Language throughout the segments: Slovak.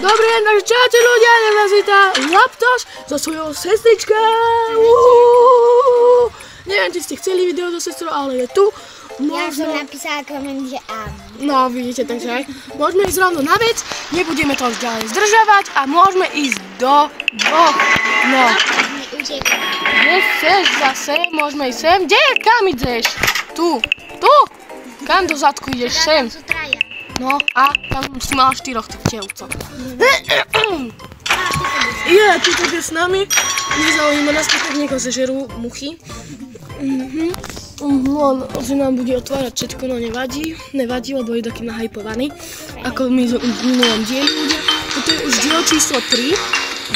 Dobre, takže čaute ľudia, nás vítá Laptoš so svojou sestričkou. Neviem, či ste chceli video so sestrou, ale je tu. Ja som napísala koment, že áno. No, vidíte, takže aj. Môžeme ísť rovno na vec, nebudeme to už ďalej zdržavať a môžeme ísť do dvoch. No. Kde chceš zase, môžeme ísť sem. Kde? Kam ideš? Tu. Tu? Kam do zadku ideš? Sem. No a tam si mal 4 dievcov. Je, tu je s nami. Nezaujíma nás, keď niekoho zežerú muchy. On že nám bude otvárať všetko, no nevadí, lebo je taký nahypovaný, ako my v minulom dieli ľudia. Toto je už diel číslo 3.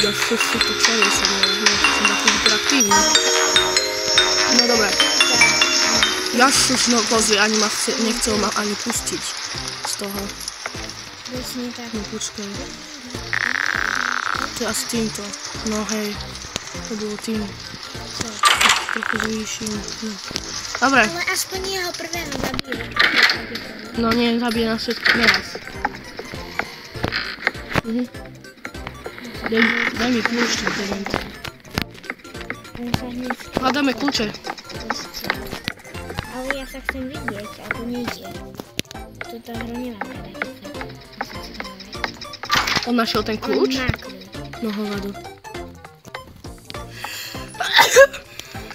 Ja si to celé som taký hyperaktívny. No dobré. Jašuš, no pozri, ani ma nechcel ma ani pustiť z toho. No počkaj. To je asi týmto. No hej, to bolo tým. Trochu zvýšim. Dobre. Ale aspoň jeho prvého zabijú. No nie, zabije nás všetko naraz. Daj mi kľúč, hľadáme kľúče. Ale ja sa chcem vidieť, a to nejde. Toto hru nemám teda. On našiel ten kľúč? On má kľúč. No hovado.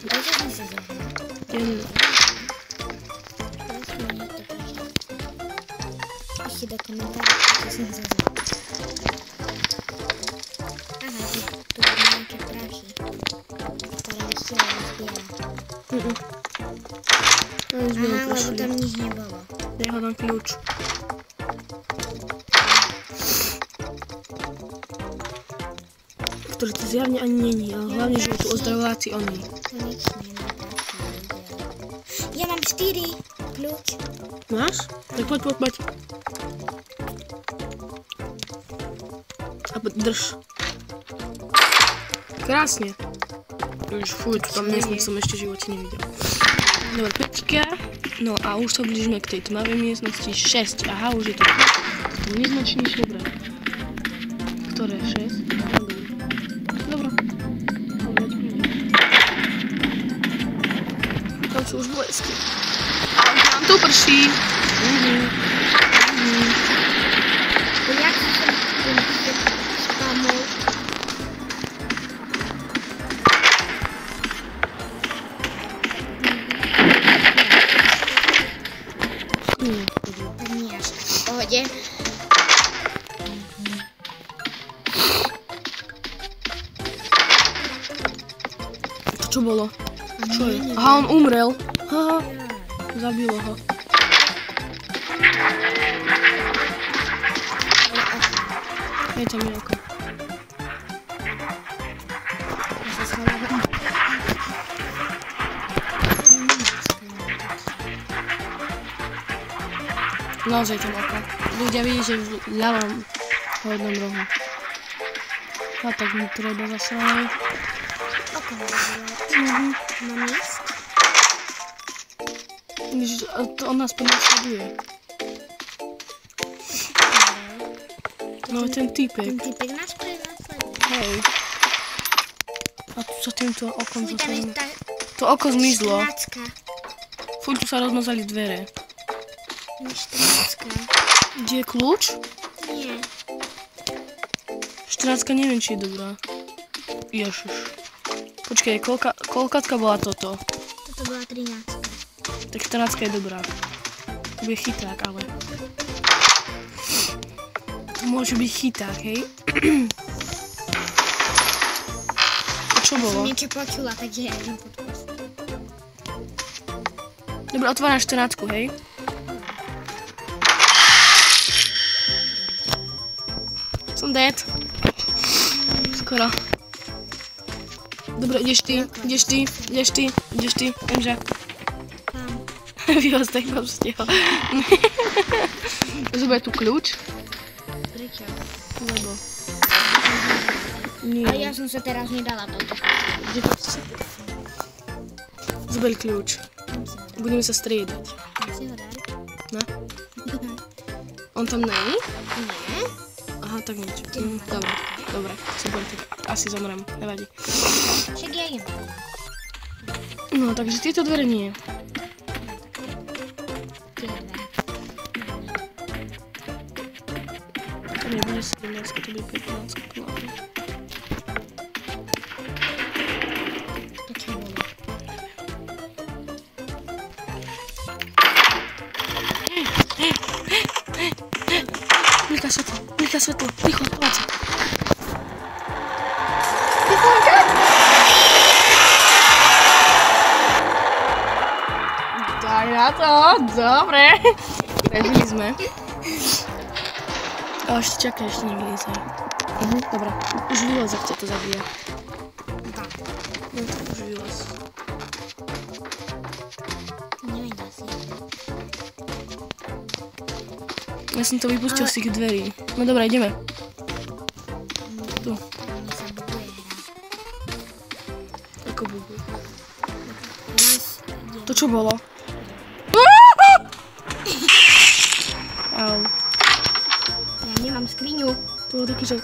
Prečo som sa zahral? Ešte do komentára, prečo som sa zahral. Aha, tu sú nejaké prachy, ktoré ešte rozbieram. Aha, lebo tam nič nebolo. Ja hľadám kľúč. Ktorý tu zjavne ani není, ale hlavne, že je tu ozdravovací oni. Ja mám 4 kľúč. Máš? Tak poď. A drž. Krásne. Fuj, tu tam miestnik som ešte v živote nevidel. Dobre, 5. No a už sa blížime k tej tmavej miestnosti. 6. Aha, už je to. Neznačnejšie, dobre. Ktoré? 6? Dobre. Tam sú už blesky. A už nám tu prší. Jak som spamol? Tak nie až tak v pohode. To čo bolo? Čo je? Aha, on umrel. Haha, zabilo ho. Hej, tam je oko. Naozaj tam oko. Ľudia vidí, že v ľavom hodnom rohu. A tak mi treba zase aj. Oko zabilo. Mám ísť? On nás ponásleduje. No ten týpek. Ten týpek nás prenásleduje. Hej. A tu sa týmto okom Fuj, tam je zase... tá... To oko zmizlo. 14. Fuj, tu sa rozmazali dvere. 14. Kde je kľúč? Nie. 14 neviem, či je dobrá. Ježiš. Počkej, koľkátka bola toto? Toto bola 13. Tak 14 je dobrá. To bude chyták, ale... Môže byť chyták, hej? A čo bolo? Som niečo počula, takže ja idem podpost. Dobre, otváram 14, hej? Som dead. Skoro. Dobre, ideš ty, Emža. Tam. Vyhostaj proste ho. Zober tu kľúč. Prečo? Lebo. Nie. Ale ja som sa teraz nedala toto. Kde to si? Zober kľúč. Budeme sa striedať. Si ho dať? No? On tam není? Nie. Aha, Aha, tak nič. Dobre, super, tak asi zomrem, nevadí. Však ja idem. No, takže tieto dvere nie. To nebude 17, to bude 15. Milka svetlo, rýchlo, poď sa. Daj na to, dobre. Prežili sme. Ale ešte čakaj, ešte nevylízaj. Dobre, už vylez, ak ťa to zabíja. No, už vylez. Neviem asi. Ja som to vypustil z tých dverí. No dobré, ideme. Tu. Ako bubuje. To čo bolo? Au. Ja nemám skriňu. To bolo taký, že...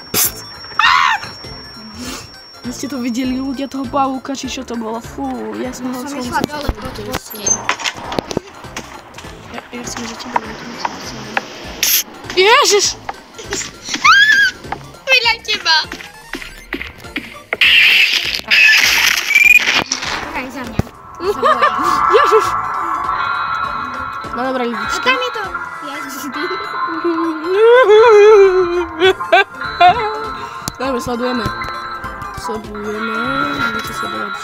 Vy ste to videli, ľudia, toho pavúka, či čo to bolo? Fú, ja som ho... Som išla dole pod posteľ. Ja som za teba. Ježiš! Vedľa teba. Počkaj za mňa. Sa bojím. Ježiš! No dobré, A ľudičky. tam je to. Ježiš, ty. Dobre, sledujeme. Budete sledovať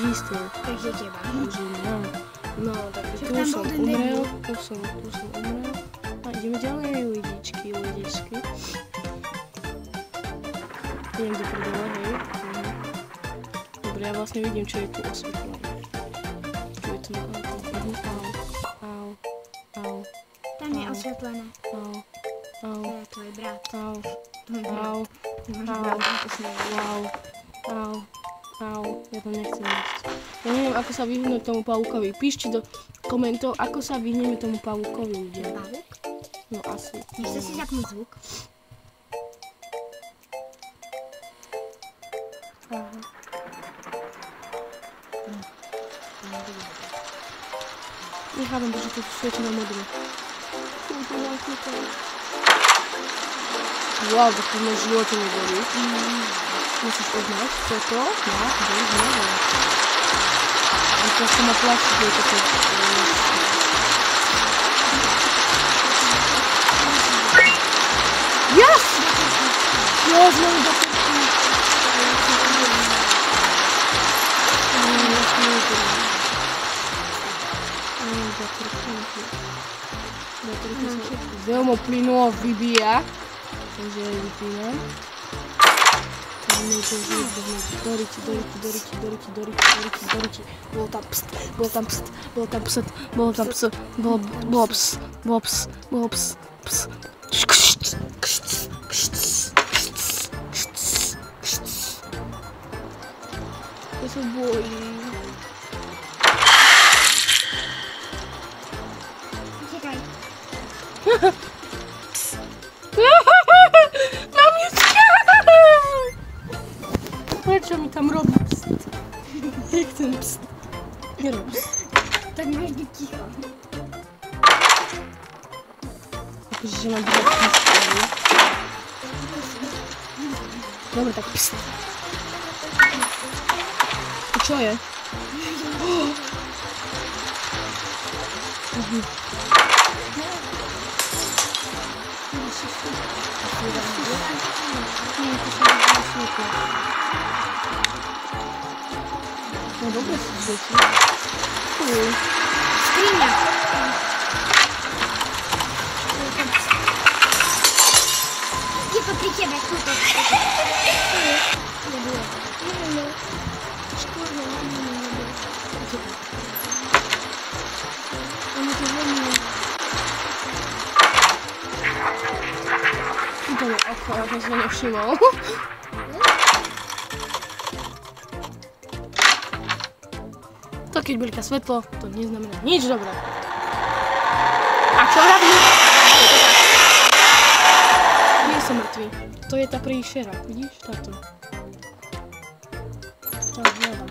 isto. Takže teba. No, takže tu som umrel. A ideme ďalej, ľudičky. Idem do prdele, hej. Dobre, ja vlastne vidím, čo je tu osvetlené. Čo je tu na Au. Tam je osvetlené. Au. To je tvoj brat. Au. Ja to nechcem ísť. Ja neviem, ako sa vyhnúť tomu pavúkovi. Píšte do komentov, ako sa vyhneme tomu pavúkovi, ľudia. Pavúk? No asi. Nechce si zapnúť zvuk? Aha. Nechávam, že to svieti na modré. Wow, to v živote neboli. Musíš poznať toto. To sa má plastik, je to Yes! Jo, znovu do veľmi plynulo vybíja. Takže ja vypínam. Doriti. Bolo tam pst. Ja sa bojím. Čekaj. Prečo mi tam robí pst? Nechcem pst. Nerob pst. Tak máš byť ticho. Akože, že mám byť pst. Dobre, tak pst. Čo je? No dobre si svieti. Skriňa. Je to pri tebe, tuto. Nebude. Škoda, nebude. Ono to veľmi... To je oko, ja som si nevšimol. To keď blíka svetlo, to neznamená nič dobré. A čo robí? Yes. pozri. To je tá príšera, vidíš? Táto. Tá zľava.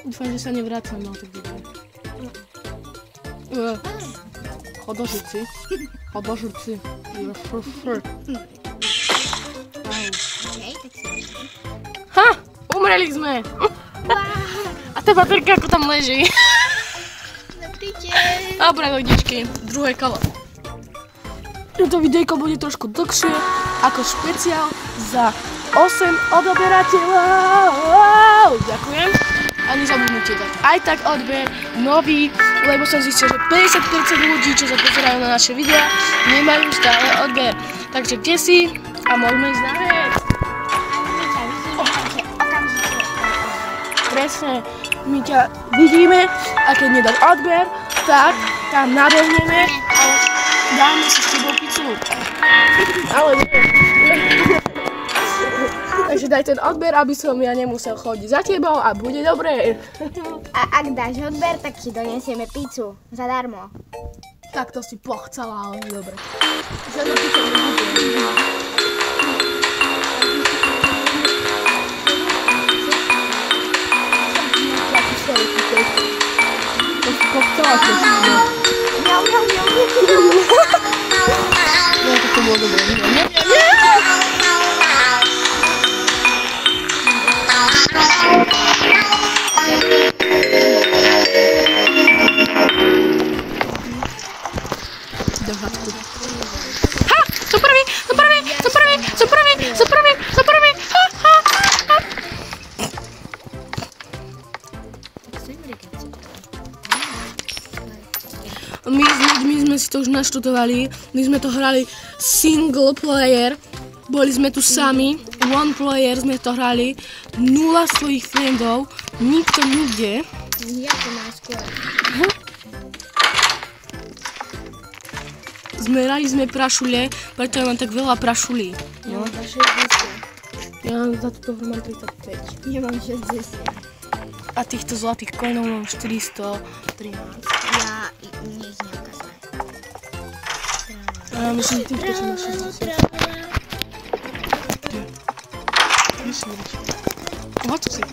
Dúfam, že sa nevrácam na to video. Chodožúci. Ha! Umreli sme! A tá baterka ako tam leží. Dobre, ľudičky, druhé kolo. Toto videjko bude trošku dlhšie ako špeciál za 8 odoberateľov. Ďakujem. A nezabudnite dať aj tak odber nový, lebo som zistil, že 50% ľudí, čo sa pozerajú na naše videá, nemajú stále odber. Takže kde si? A môžeme ísť na vec. Presne, my ťa vidíme a keď nedáš odber, tak tam nabehneme a dáme si s tebou pizzu. Ale nie. Takže daj ten odber, aby som ja nemusel chodiť za tebou a bude dobré. A ak dáš odber, tak ti donesieme pizzu. Zadarmo. Tak to si pochcela, ale dobre. Žiadna pizza nebude. To si pochcela trošku. Miau, miau, miau. No, to bolo dobré. Ha! Som prvý! Ha! My sme si to už naštudovali, my sme to hrali single player, boli sme tu sami, one player sme to hrali, 0 svojich friendov, nikto nikde. Ja to najskôr. Zmerali sme prašule, preto mám tak veľa prašulí. No, za 60. Ja za toto mám 35. Ja mám 60. A týchto zlatých coinov mám 413. Ja nič neukázal. A myslím, týchto čo máš 60. Koho to si?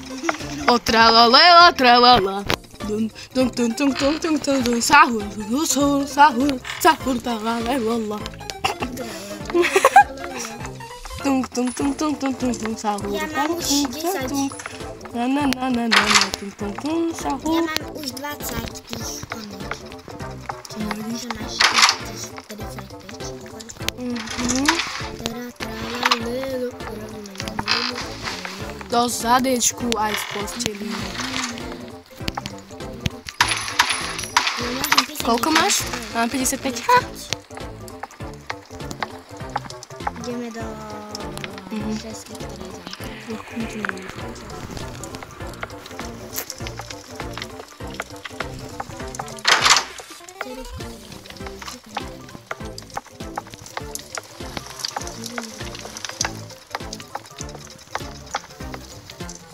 O tralalela, tralala. Dun, dun, dun, dun, dun, dun, dun, dun, sahur, sahur, sahur, tralalela. Tung, tung, tung, tung, tung, tung, tung, sahur. Ja mám už 10. Na, tung, tung, tung, sahur. Ja mám už 20 tých oných. Čo máš 45. Do zadečku aj v posteli. Koľko máš? Mám 55. Ha! Ideme do šesky, ktoré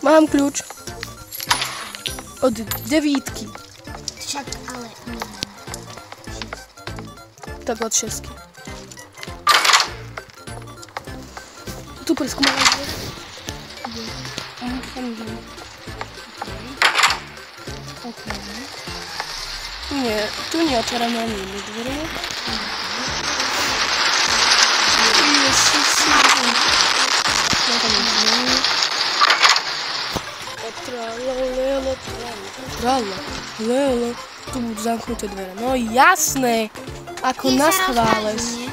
Mám kľúč. Od 9. Však, ale Tak od 6. Tu preskúmala. Nie, tu nie otwieramy inne drzwi. Lelo, tu budú zamknuté dvere. No jasné, ako na schváles.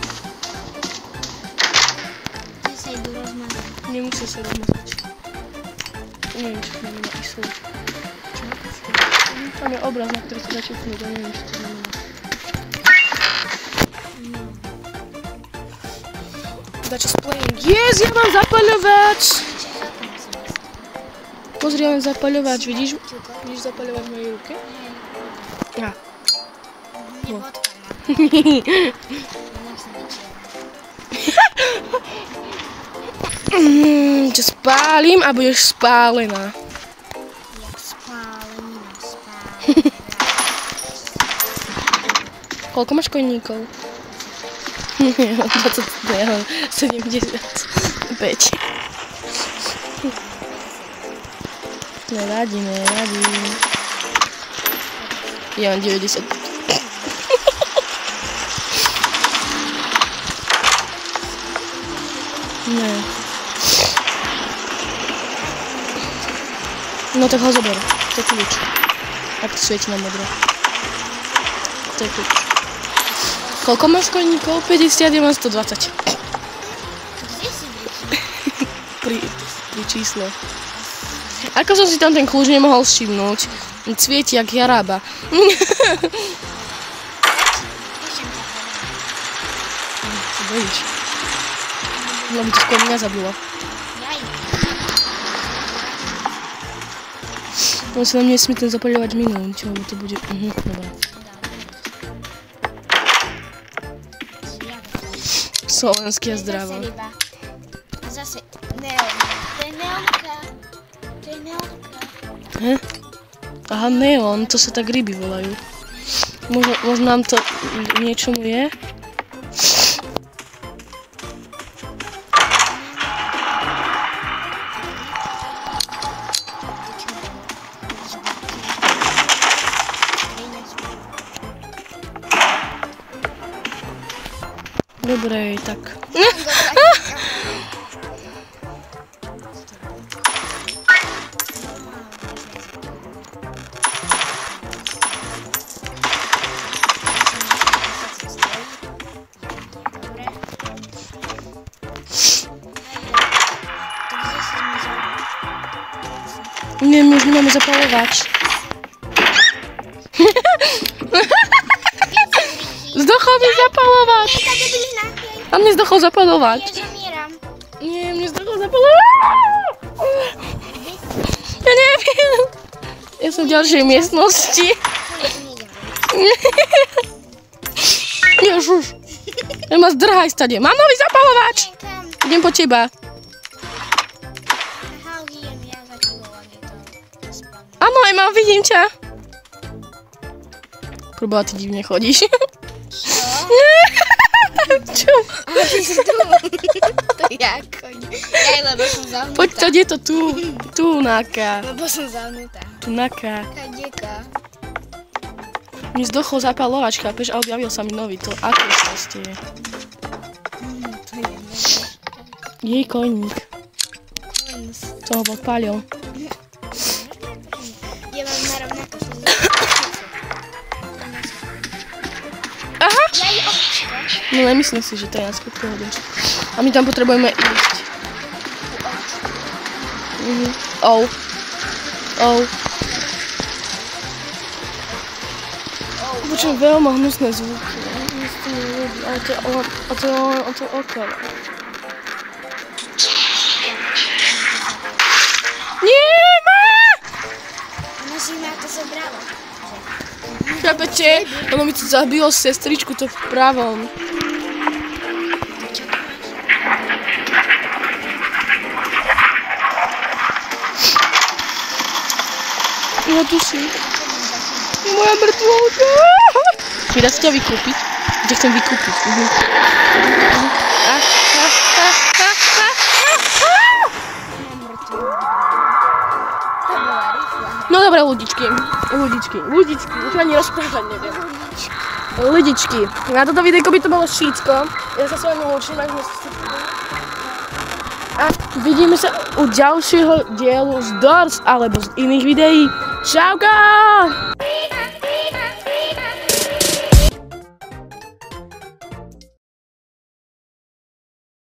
Nemusí sa rozmazať. Neviem, čo to znamená ISO. Tam je obraz, na ktorý sa dá čupnúť, ale neviem, čo to znamená. Začas playing. Yes, ja mám zapaľovač! Pozri, ja mám zapaľovač, vidíš? Vidíš zapaľovač v mojej ruke? Ja. Ťa spálim a budeš spálená. Jak spálenina, Koľko máš koníkov? 75. Nevadí. Ja mám 90. Ne. No tak ho zober. To je kľúč. Ak to svieti na modro. To je kľúč. Koľko máš koníkov? 50, ja mám 120. Pri čísle. Ako som si tam ten kľúč nemohol všimnúť? Svieti jak jarába. Co bojíš? Lebo to skôr mňa zabilo. On sa na mne nesmie ten zapaľovať minú, čo to bude. Dobre. Slovenský a zdravo. A zase neon. To je neonka. Aha, neon, to sa tak ryby volajú. Možno nám to niečomu je? Dobre, tak. Nie, my już nie mamy zapalować. Zdochał mnie zapalować! A mnie zdochał zapalować. Nie, mnie zdochał zapalować. Ja nie wiem. Jestem w dalszej miestności. Już. Ja ma zdrhaj stanie. Mam nowi zapalować! Idę po ciebie. Ano, Ema, vidím ťa. Kurba, ty divne chodíš. Čo? Ale ty si tu. To ja koň. Ja lebo som zavnutá. Poď, tady je to tu. Tu, Naka. Lebo som zavnutá. Tu, Naka. Kadeka. Mne zdochol zapalovač, chápeš? A objavil sa mi nový. To aké šťastie. To je Jej koník. To ho podpálil. Ja mám na rovnako. Aha! Ja je očko. No nemyslím si, že to je na skutku hodin. A my tam potrebujeme ísť. Oh. Počujem veľmi hnusné zvuky. Ale to je okolo. Nie, má! Ona si ma to zobrala. Chápete? Ono mi to zabilo sestričku to v pravom. Ja tu si. Moja mŕtvolka. Vydá si ťa vykúpiť? Ťa chcem vykúpiť. No dobré, ľudičky. Už ani rozprávať neviem. Ľudičky, na toto videjko by to bolo všetko. Ja sa s vami učím, ak sme si... A vidíme sa u ďalšieho dielu z Doors alebo z iných videí. Čauka!